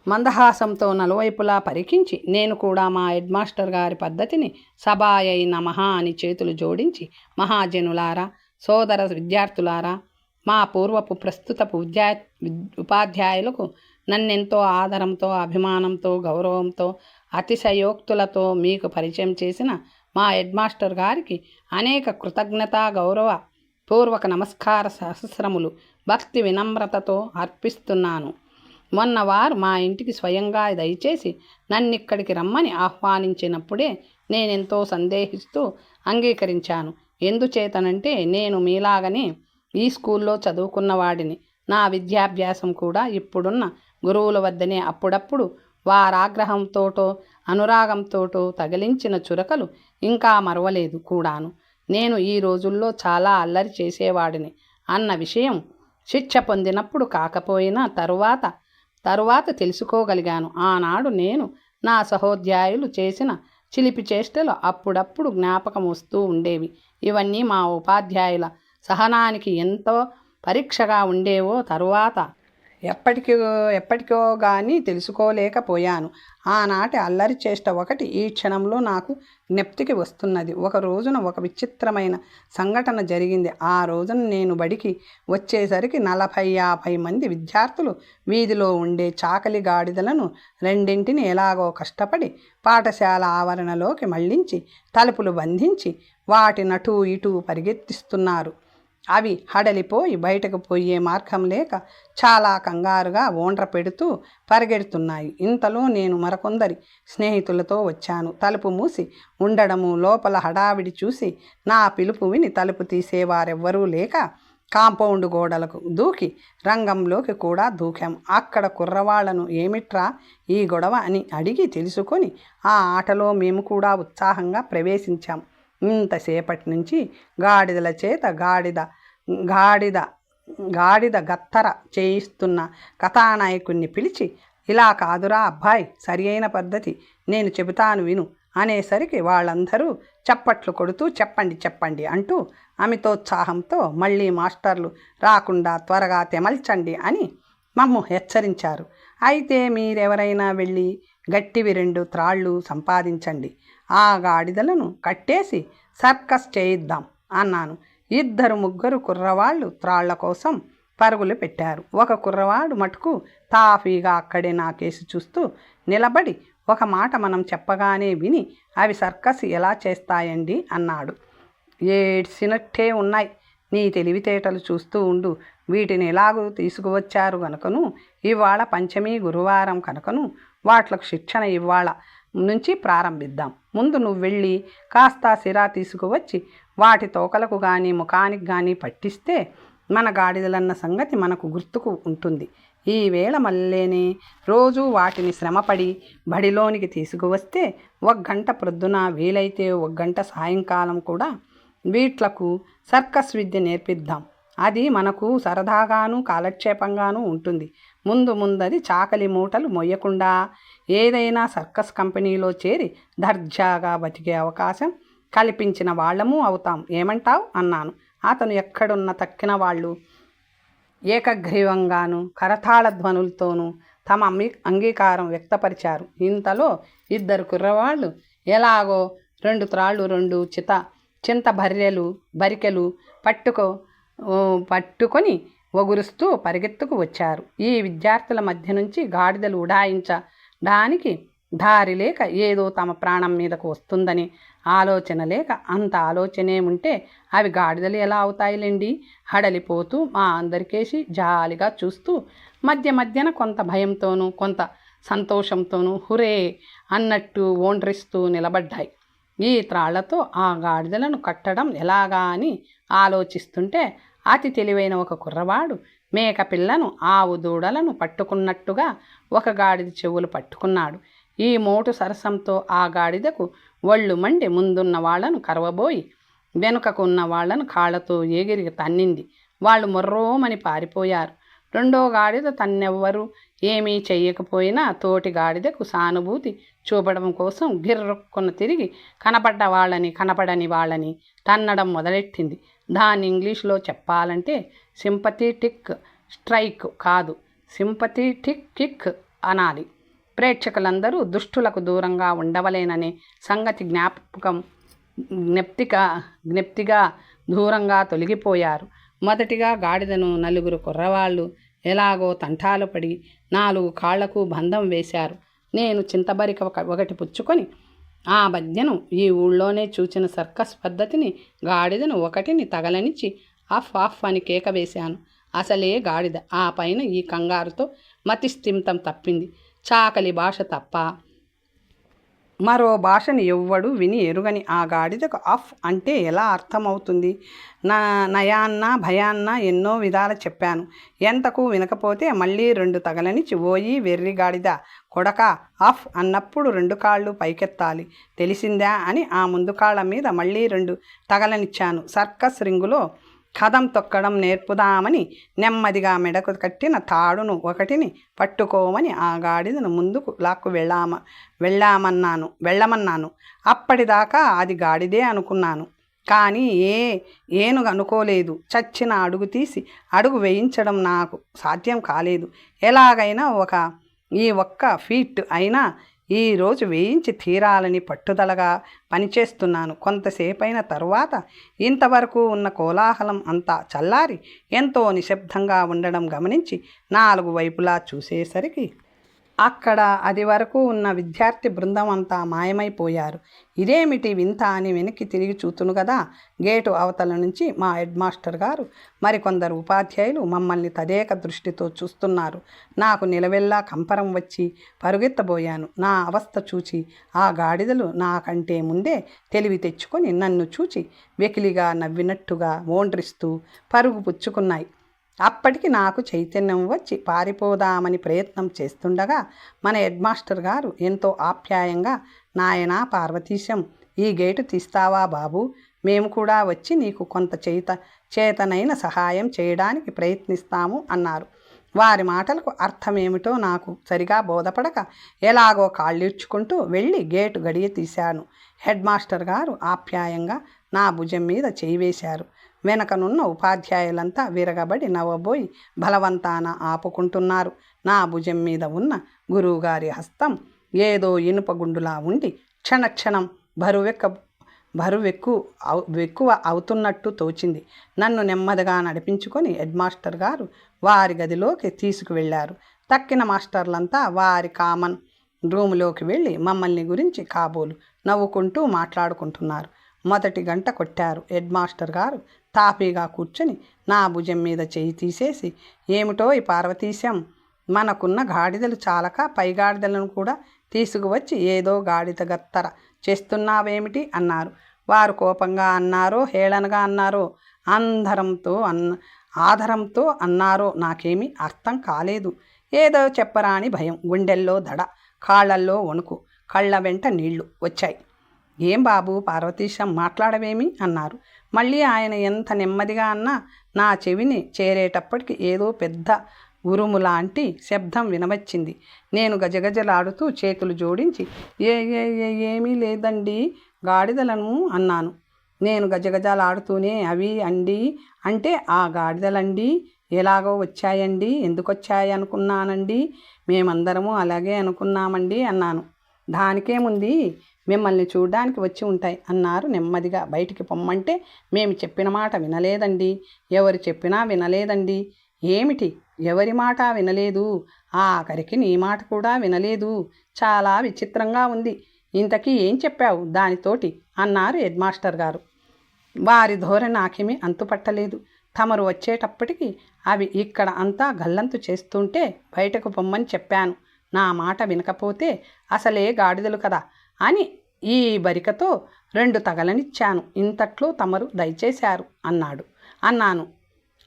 మందహాసంతో నలువైపులా పరికించి నేను కూడా మా హెడ్ మాస్టర్ గారి పద్ధతిని సభాయై నమః అని చేతులు జోడించి, మహాజనులారా, సోదర విద్యార్థులారా, మా పూర్వపు ప్రస్తుతపు ఉపాధ్యాయులకు నన్నెంతో ఆదరంతో, అభిమానంతో, గౌరవంతో, అతిశయోక్తులతో మీకు పరిచయం చేసిన మా హెడ్ మాస్టర్ గారికి అనేక కృతజ్ఞతా గౌరవ పూర్వక నమస్కార సహస్రములు భక్తి వినమ్రతతో అర్పిస్తున్నాను. మొన్న వారు మా ఇంటికి స్వయంగా దయచేసి నన్నిక్కడికి రమ్మని ఆహ్వానించినప్పుడే నేనెంతో సందేహిస్తూ అంగీకరించాను. ఎందుచేతనంటే నేను మీలాగనే ఈ స్కూల్లో చదువుకున్నవాడిని. నా విద్యాభ్యాసం కూడా ఇప్పుడున్న గురువుల వద్దనే. అప్పుడప్పుడు వారాగ్రహంతోటో అనురాగంతోటో తగిలించిన చురకలు ఇంకా మరవలేదు కూడాను. నేను ఈ రోజుల్లో చాలా అల్లరి చేసేవాడిని అన్న విషయం శిక్ష పొందినప్పుడు కాకపోయినా తరువాత తెలుసుకోగలిగాను. ఆనాడు నేను నా సహోద్యాయులు చేసిన చిలిపి చేష్టలు అప్పుడప్పుడు జ్ఞాపకం వస్తూ ఉండేవి. ఇవన్నీ మా ఉపాధ్యాయుల సహనానికి ఎంతో పరీక్షగా ఉండేవో తరువాత ఎప్పటికో కానీ తెలుసుకోలేకపోయాను. ఆనాటి అల్లరి చేష్ట ఒకటి ఈ క్షణంలో నాకు జ్ఞప్తికి వస్తున్నది. ఒక రోజున ఒక విచిత్రమైన సంఘటన జరిగింది. ఆ రోజున నేను బడికి వచ్చేసరికి 40-50 మంది విద్యార్థులు వీధిలో ఉండే చాకలి గాడిదలను రెండింటిని ఎలాగో కష్టపడి పాఠశాల ఆవరణలోకి మళ్లించి తలుపులు బంధించి వాటినటూ ఇటూ పరిగెత్తిస్తున్నారు. అవి హడలిపోయి బయటకు పోయే మార్గం లేక చాలా కంగారుగా ఓండ్ర పెడుతూ పరిగెడుతున్నాయి. ఇంతలో నేను మరికొందరి స్నేహితులతో వచ్చాను. తలుపు మూసి ఉండడము, లోపల హడావిడి చూసి నా పిలుపు విని తలుపు తీసేవారెవ్వరూ లేక కాంపౌండ్ గోడలకు దూకి రంగంలోకి కూడా దూకాం. అక్కడ కుర్రవాళ్లను ఏమిట్రా ఈ గొడవ అని అడిగి తెలుసుకొని ఆ ఆటలో మేము కూడా ఉత్సాహంగా ప్రవేశించాం. ఇంతసేపటి నుంచి గాడిదల చేత గాడిద గత్తర చేయిస్తున్న కథానాయకుణ్ణి పిలిచి, ఇలా కాదురా అబ్బాయి, సరి అయిన పద్ధతి నేను చెబుతాను విను అనేసరికి వాళ్ళందరూ చప్పట్లు కొడుతూ చెప్పండి అంటూ అమితోత్సాహంతో మళ్ళీ మాస్టర్లు రాకుండా త్వరగా తెమల్చండి అని మమ్ము హెచ్చరించారు. అయితే మీరెవరైనా వెళ్ళి గట్టివి 2 త్రాళ్ళు సంపాదించండి, ఆ గాడిదలను కట్టేసి సర్కస్ చేయిద్దాం అన్నాను. 2-3 కుర్రవాళ్ళు త్రాళ్ల కోసం పరుగులు పెట్టారు. ఒక కుర్రవాడు మటుకు తాఫీగా అక్కడే నా కేసు చూస్తూ నిలబడి ఒక మాట మనం చెప్పగానే విని, అవి సర్కస్ ఎలా చేస్తాయండి అన్నాడు. ఏడ్చినట్టే ఉన్నాయి, నీ తెలివితేటలు చూస్తూ ఉండు. వీటిని ఎలాగూ తీసుకువచ్చారు కనుకను, ఇవాళ పంచమి గురువారం కనుకను వాట్లకు శిక్షణ ఇవాళ నుంచి ప్రారంభిద్దాం. ముందు నువ్వు వెళ్ళి కాస్త సిరా తీసుకువచ్చి వాటి తోకలకు కానీ ముఖానికి కానీ పట్టిస్తే మన గాడిదలన్న సంగతి మనకు గుర్తుకు ఉంటుంది. ఈ వేళ మళ్ళీనే రోజు వాటిని శ్రమపడి బడిలోనికి తీసుకువస్తే 1 గంట ప్రొద్దున, వీలైతే 1 గంట సాయంకాలం కూడా వీట్లకు సర్కస్ విద్య నేర్పిద్దాం. అది మనకు సరదాగాను కాలక్షేపంగానూ ఉంటుంది. ముందది చాకలి మూటలు మొయ్యకుండా ఏదైనా సర్కస్ కంపెనీలో చేరి దర్జాగా బతికే అవకాశం కల్పించిన వాళ్ళము అవుతాం. ఏమంటావు అన్నాను. అతను ఎక్కడున్న తక్కిన వాళ్ళు ఏకగ్రీవంగాను కరతాళ ధ్వనులతోనూ తమ అంగీకారం వ్యక్తపరిచారు. ఇంతలో 2 కుర్రవాళ్ళు ఎలాగో 2 త్రాళ్ళు 2 చింత బరికెలు పట్టుకొని ఒగురుస్తూ పరిగెత్తుకు వచ్చారు. ఈ విద్యార్థుల మధ్య నుంచి గాడిదలు ఉడాయించడానికి దారి లేక ఏదో తమ ప్రాణం మీదకు వస్తుందని ఆలోచన లేక, అంత ఆలోచనే ఉంటే అవి గాడిదలు ఎలా అవుతాయిలేండి, హడలిపోతూ మా అందరికేసి జాలిగా చూస్తూ మధ్యన కొంత భయంతోనూ కొంత సంతోషంతోనూ హురే అన్నట్టు ఓండ్రిస్తూ నిలబడ్డాయి. ఈ త్రాళ్లతో ఆ గాడిదలను కట్టడం ఎలాగా అని ఆలోచిస్తుంటే అతి తెలివైన ఒక కుర్రవాడు మేక పిల్లను, ఆవు దూడలను పట్టుకున్నట్టుగా ఒక గాడిద చెవులు పట్టుకున్నాడు. ఈ మోటు సరసంతో ఆ గాడిదకు ఒళ్ళు మండి ముందున్న వాళ్లను కరవబోయి వెనుకకు ఉన్న వాళ్లను కాళ్లతో ఎగిరి తన్నింది. వాళ్ళు మొర్రోమని పారిపోయారు. రెండో గాడిద తన్నెవ్వరూ ఏమీ చెయ్యకపోయినా తోటి గాడిదకు సానుభూతి చూపడం కోసం గిర్రుక్కున తిరిగి కనపడని వాళ్ళని తన్నడం మొదలెట్టింది. దాన్ని ఇంగ్లీష్లో చెప్పాలంటే సింపథెటిక్ స్ట్రైక్ కాదు, సింపథెటిక్ కిక్ అనాలి. ప్రేక్షకులందరూ దుష్టులకు దూరంగా ఉండవలేననే సంగతి జ్ఞప్తిగా దూరంగా తొలగిపోయారు. మొదటిగా గాడిదను 4 కుర్రవాళ్ళు ఎలాగో తంటాలు పడి 4 కాళ్లకు బంధం వేశారు. నేను చింతబరిక ఒకటి పుచ్చుకొని ఆ మధ్యను ఈ ఊళ్ళోనే చూచిన సర్కస్ పద్ధతిని గాడిదను ఒకటిని తగలనిచ్చి ఆఫ్ అని కేక వేశాను. అసలే గాడిద, ఆ పైన ఈ కంగారుతో మతిస్థిమితం తప్పింది. చాకలి భాష తప్ప మరో భాషని ఎవ్వడు విని ఎరుగని ఆ గాడిదకు ఆఫ్ అంటే ఎలా అర్థమవుతుంది? నయాన్న భయాన్న ఎన్నో విధాలు చెప్పాను. ఎంతకు వినకపోతే మళ్ళీ 2 తగలనిచ్చి, ఓయి వెర్రి గాడిద కొడక, ఆఫ్ అన్నప్పుడు 2 కాళ్ళు పైకెత్తాలి, తెలిసిందా అని ఆ ముందు కాళ్ళ మీద మళ్ళీ 2 తగలనిచ్చాను. సర్కస్ రింగులో కదం తొక్కడం నేర్పుదామని నెమ్మదిగా మెడకు కట్టిన తాడును ఒకటిని పట్టుకోమని ఆ గాడిదను ముందుకు లాక్కు వెళ్ళమన్నాను. అప్పటిదాకా అది గాడిదే అనుకున్నాను, కానీ ఏనుగు అనుకోలేదు. చచ్చిన అడుగు తీసి అడుగు వేయించడం నాకు సాధ్యం కాలేదు. ఎలాగైనా ఈ ఒక్క ఫీట్ అయినా ఈరోజు వేయించి తీరాలని పట్టుదలగా పనిచేస్తున్నాను. కొంతసేపైన తరువాత ఇంతవరకు ఉన్న కోలాహలం అంతా చల్లారి ఎంతో నిశ్శబ్దంగా ఉండడం గమనించి 4 వైపులా చూసేసరికి అక్కడ అది వరకు ఉన్న విద్యార్థి బృందం అంతా మాయమైపోయారు. ఇదేమిటి వింత అని వెనక్కి తిరిగి చూతును కదా, గేటు అవతల నుంచి మా హెడ్ మాస్టర్ గారు మరికొందరు ఉపాధ్యాయులు మమ్మల్ని తదేక దృష్టితో చూస్తున్నారు. నాకు నిలవెల్లా కంపరం వచ్చి పరుగెత్తబోయాను. నా అవస్థ చూచి ఆ గాడిదలు నాకంటే ముందే తెలివి తెచ్చుకొని నన్ను చూచి వెకిలిగా నవ్వినట్టుగా ఓండ్రిస్తూ పరుగు పుచ్చుకున్నాయి. అప్పటికి నాకు చైతన్యం వచ్చి పారిపోదామని ప్రయత్నం చేస్తుండగా మన హెడ్ మాస్టర్ గారు ఎంతో ఆప్యాయంగా, నాయనా పార్వతీశం, ఈ గేటు తీస్తావా బాబు, మేము కూడా వచ్చి నీకు కొంత చేతనైన సహాయం చేయడానికి ప్రయత్నిస్తాము అన్నారు. వారి మాటలకు అర్థమేమిటో నాకు సరిగా బోధపడక ఎలాగో కాళ్ళిడ్చుకుంటూ వెళ్ళి గేటు గడియ తీశాను. హెడ్ మాస్టర్ గారు ఆప్యాయంగా నా భుజం మీద చేయి వేశారు. వెనకనున్న ఉపాధ్యాయులంతా విరగబడి నవ్వబోయి బలవంతాన ఆపుకుంటున్నారు. నా భుజం మీద ఉన్న గురువుగారి హస్తం ఏదో ఇనుప గుండులా ఉండి క్షణక్షణం ఎక్కువ అవుతున్నట్టు తోచింది. నన్ను నెమ్మదిగా నడిపించుకొని హెడ్ మాస్టర్ గారు వారి గదిలోకి తీసుకువెళ్ళారు. తక్కిన మాస్టర్లంతా వారి కామన్ రూములోకి వెళ్ళి మమ్మల్ని గురించి కాబోలు నవ్వుకుంటూ మాట్లాడుకుంటున్నారు. మొదటి గంట కొట్టారు. హెడ్ మాస్టర్ గారు తాపీగా కూర్చొని నా భుజం మీద చేయి తీసేసి, ఏమిటో ఈ పార్వతీశం, మనకున్న గాడిదలు చాలక పై గాడిదలను కూడా తీసుకువచ్చి ఏదో గాడిద గత్తర చేస్తున్నావేమిటి అన్నారు. వారు కోపంగా అన్నారో హేళనగా అన్నారో ఆధారంతో అన్నారో నాకేమీ అర్థం కాలేదు. ఏదో చెప్పరాని భయం, గుండెల్లో దడ, కాళ్ళల్లో వణుకు, కళ్ళ వెంట నీళ్లు వచ్చాయి. ఏం బాబు పార్వతీశం, మాట్లాడవేమి అన్నారు. మళ్ళీ ఆయన ఎంత నెమ్మదిగా అన్నా నా చెవిని చేరేటప్పటికి ఏదో పెద్ద ఉరుము లాంటి శబ్దం వినవచ్చింది. నేను గజగజలాడుతూ చేతులు జోడించి ఏమీ లేదండి గాడిదలను అన్నాను. నేను గజగజలాడుతూనే అవి అండి అంటే ఆ గాడిదలండి ఎలాగో వచ్చాయండి, ఎందుకు వచ్చాయి అనుకున్నానండి, మేమందరము అలాగే అనుకున్నామండి అన్నాను. దానికేముంది, మిమ్మల్ని చూడ్డానికి వచ్చి ఉంటాయి అన్నారు నెమ్మదిగా. బయటికి పొమ్మంటే మేము చెప్పిన మాట వినలేదండి, ఎవరు చెప్పినా వినలేదండి. ఏమిటి, ఎవరి మాట వినలేదు? ఆఖరికి నీ మాట కూడా వినలేదు. చాలా విచిత్రంగా ఉంది. ఇంతకీ ఏం చెప్పావు దానితోటి అన్నారు హెడ్ మాస్టర్ గారు. వారి ధోరణి నాకేమీ అంతుపట్టలేదు. తమరు వచ్చేటప్పటికి అవి ఇక్కడ అంతా గల్లంతు చేస్తుంటే బయటకు పొమ్మని చెప్పాను. నా మాట వినకపోతే అసలే గాడిదలు కదా అని ఈ బరికతో 2 తగలనిచ్చాను. ఇంతట్లో తమరు దయచేశారు అన్నాను.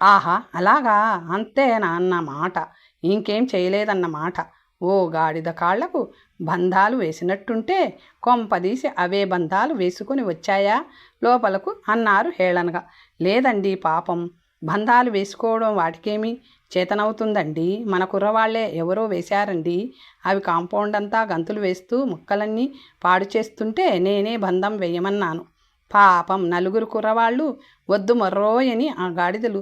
ఆహా, అలాగా, అంతేనా అన్నమాట, ఇంకేం చేయలేదన్నమాట. ఓ గాడిద కాళ్లకు బంధాలు వేసినట్టుంటే కొంపదీసి అవే బంధాలు వేసుకుని వచ్చాయా లోపలకు అన్నారు హేళనగా. లేదండి పాపం, బంధాలు వేసుకోవడం వాటికేమీ చేతనవుతుందండి, మన కుర్రవాళ్లే ఎవరో వేశారండి. అవి కాంపౌండ్ అంతా గంతులు వేస్తూ ముక్కలన్నీ పాడు చేస్తుంటే నేనే బంధం వేయమన్నాను. పాపం 4 కుర్రవాళ్ళు వద్దు మర్రోయని ఆ గాడిదలు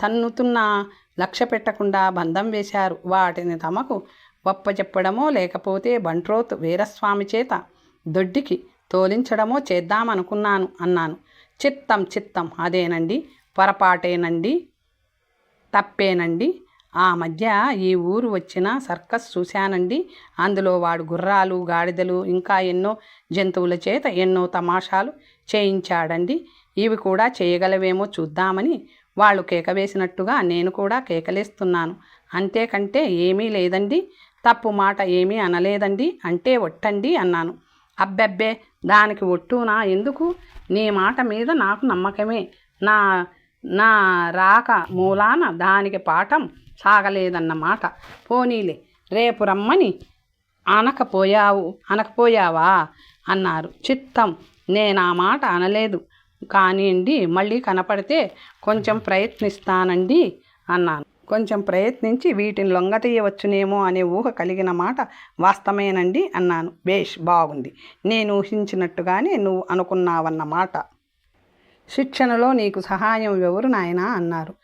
తన్నుతున్న లక్ష్య పెట్టకుండా బంధం వేశారు. వాటిని తమకు చెప్పడమో లేకపోతే బంట్రోత్ వీరస్వామి చేత దొడ్డికి తోలించడమో చేద్దామనుకున్నాను అన్నాను. చిత్తం అదేనండి, పొరపాటేనండి, తప్పేనండి. ఆ మధ్య ఈ ఊరు వచ్చిన సర్కస్ చూశానండి. అందులో వాడు గుర్రాలు, గాడిదలు, ఇంకా ఎన్నో జంతువుల చేత ఎన్నో తమాషాలు చేయించాడండి. ఇవి కూడా చేయగలవేమో చూద్దామని వాళ్ళు కేక వేసినట్టుగా నేను కూడా కేకలేస్తున్నాను. అంతేకంటే ఏమీ లేదండి, తప్పు మాట ఏమీ అనలేదండి, అంటే ఒట్టండి అన్నాను. అబ్బెబ్బే, దానికి ఒట్టునా ఎందుకు? నీ మాట మీద నాకు నమ్మకమే. నా రాక మూలాన దానికి పాఠం సాగలేదన్నమాట. పోనీలే, రేపు రమ్మని అనకపోయావా అన్నారు. చిత్తం, నేనా మాట అనలేదు కానివ్వండి, మళ్ళీ కనపడితే కొంచెం ప్రయత్నిస్తానండి అన్నాను. కొంచెం ప్రయత్నించి వీటిని లొంగతీయవచ్చునేమో అనే ఊహ కలిగిన మాట వాస్తవేనండి అన్నాను. బేష్, బాగుంది, నేను ఊహించినట్టుగానే నువ్వు అనుకున్నావన్నమాట. శిక్షణలో నీకు సహాయం ఎవరు నాయనా అన్నారు.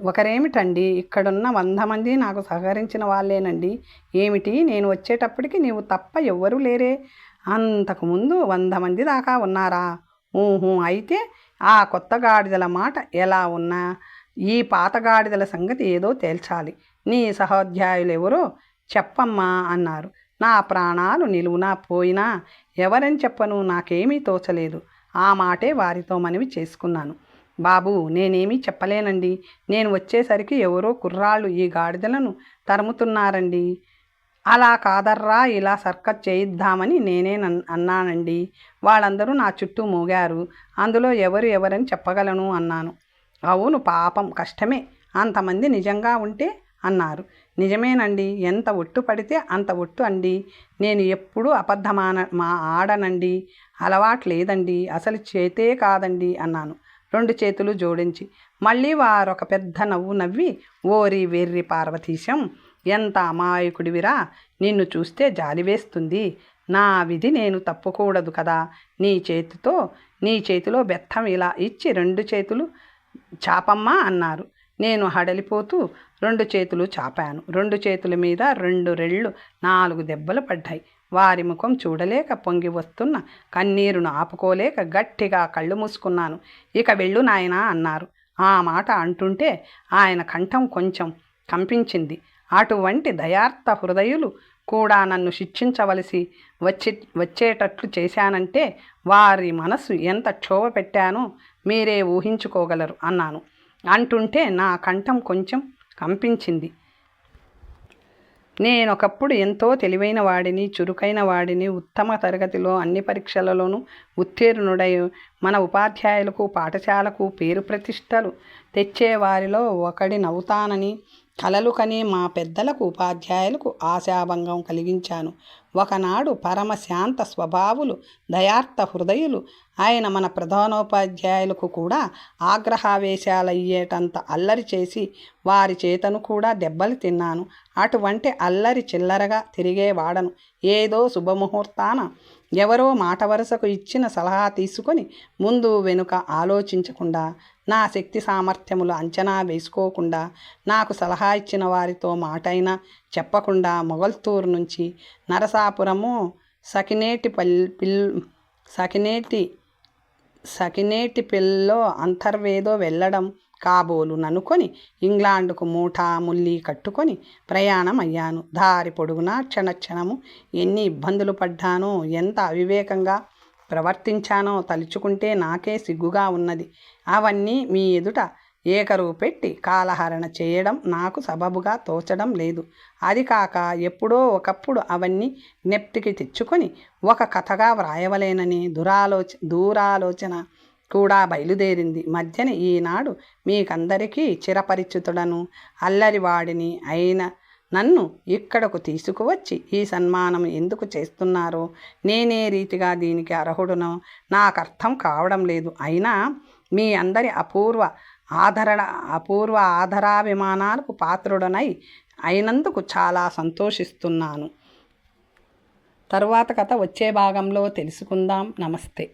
ఒకరేమిటండి, ఇక్కడున్న 100 మంది నాకు సహకరించిన వాళ్ళేనండి. ఏమిటి, నేను వచ్చేటప్పటికి నీవు తప్ప ఎవ్వరూ లేరే? అంతకుముందు 100 మంది దాకా ఉన్నారా? అయితే ఆ కొత్త గాడిదల మాట ఎలా ఉన్నా ఈ పాత గాడిదల సంగతి ఏదో తేల్చాలి. నీ సహోధ్యాయులెవరో చెప్పమ్మా అన్నారు. నా ప్రాణాలు నిలువునా పోయినా ఎవరని చెప్పను, నాకేమీ తోచలేదు. ఆ మాటే వారితో మనవి చేసుకున్నాను. బాబు, నేనేమీ చెప్పలేనండి. నేను వచ్చేసరికి ఎవరో కుర్రాళ్ళు ఈ గాడిదలను తరుముతున్నారండి. అలా కాదర్రా, ఇలా సర్కస్ చేయిద్దామని నేనే అన్నానండి. వాళ్ళందరూ నా చుట్టూ మోగారు. అందులో ఎవరని చెప్పగలను అన్నాను. అవును పాపం, కష్టమే, అంతమంది నిజంగా ఉంటే అన్నారు. నిజమేనండి, ఎంత ఒట్టు పడితే అంత ఒట్టు అండి. నేను ఎప్పుడూ ఆడనండి, అలవాటు లేదండి, అసలు చేతే కాదండి అన్నాను 2 చేతులు జోడించి. మళ్ళీ వారొక పెద్ద నవ్వు నవ్వి, ఓరి వెర్రి పార్వతీశం, ఎంత అమాయకుడివిరా, నిన్ను చూస్తే జాలి వేస్తుంది. నా విధి నేను తప్పుకూడదు కదా. నీ చేతిలో బెత్తం ఇలా ఇచ్చి 2 చేతులు చాపమ్మా అన్నారు. నేను హడలిపోతూ 2 చేతులు చాపాను. 2 చేతుల మీద 2 రెళ్ళు 4 దెబ్బలు పడ్డాయి. వారి ముఖం చూడలేక పొంగి వస్తున్న కన్నీరును ఆపుకోలేక గట్టిగా కళ్ళు మూసుకున్నాను. ఇక వెళ్ళు నాయనా అన్నారు. ఆ మాట అంటుంటే ఆయన కంఠం కొంచెం కంపించింది. అటువంటి దయార్థ హృదయులు కూడా నన్ను శిక్షించవలసి వచ్చేటట్లు చేశానంటే వారి మనసు ఎంత క్షోభ పెట్టానో మీరే ఊహించుకోగలరు అన్నాను. అంటుంటే నా కంఠం కొంచెం కంపించింది. నేనొకప్పుడు ఎంతో తెలివైన వాడిని, చురుకైన వాడిని, ఉత్తమ తరగతిలో అన్ని పరీక్షలలోనూ ఉత్తీర్ణుడై మన ఉపాధ్యాయులకు, పాఠశాలకు పేరు ప్రతిష్టలు తెచ్చేవారిలో ఒకడినవుతానని కలలు కని మా పెద్దలకు, ఉపాధ్యాయులకు ఆశాభంగం కలిగించాను. ఒకనాడు పరమశాంత స్వభావులు, దయార్థ హృదయులు ఆయన మన ప్రధానోపాధ్యాయులకు కూడా ఆగ్రహావేశాలయ్యేటంత అల్లరి చేసి వారి చేతను కూడా దెబ్బలు తిన్నాను. అటువంటి అల్లరి చిల్లరగా తిరిగేవాడను. ఏదో శుభముహూర్తాన ఎవరో మాట వరుసకు ఇచ్చిన సలహా తీసుకొని ముందు వెనుక ఆలోచించకుండా, నా శక్తి సామర్థ్యములు అంచనా వేసుకోకుండా, నాకు సలహా ఇచ్చిన వారితో మాటైనా చెప్పకుండా మొగల్తూరు నుంచి నరసాపురము సకినేటి పిల్లో అంతర్వేదో వెళ్ళడం కాబోలు ననుకొని ఇంగ్లాండుకు మూఠా ముల్లి కట్టుకొని ప్రయాణం అయ్యాను. దారి పొడుగునా క్షణక్షణము ఎన్ని ఇబ్బందులు పడ్డానో, ఎంత అవివేకంగా ప్రవర్తించానో తలుచుకుంటే నాకే సిగ్గుగా ఉన్నది. అవన్నీ మీ ఎదుట ఏకరువు పెట్టి కాలహరణ చేయడం నాకు సబబుగా తోచడం లేదు. అది కాక ఎప్పుడో ఒకప్పుడు అవన్నీ జ్ఞప్తికి తెచ్చుకొని ఒక కథగా వ్రాయవలేనని దూరాలోచన కూడా బయలుదేరింది. మధ్యన ఈనాడు మీకందరికీ చిరపరిచితుడను, అల్లరివాడిని అయిన నన్ను ఇక్కడకు తీసుకువచ్చి ఈ సన్మానం ఎందుకు చేస్తున్నారో, నేనే రీతిగా దీనికి అర్హుడునో నాకు అర్థం కావడం లేదు. అయినా మీ అందరి అపూర్వ ఆదరాభిమానాలకు పాత్రుడనై అయినందుకు చాలా సంతోషిస్తున్నాను. తరువాత కథ వచ్చే భాగంలో తెలుసుకుందాం. నమస్తే.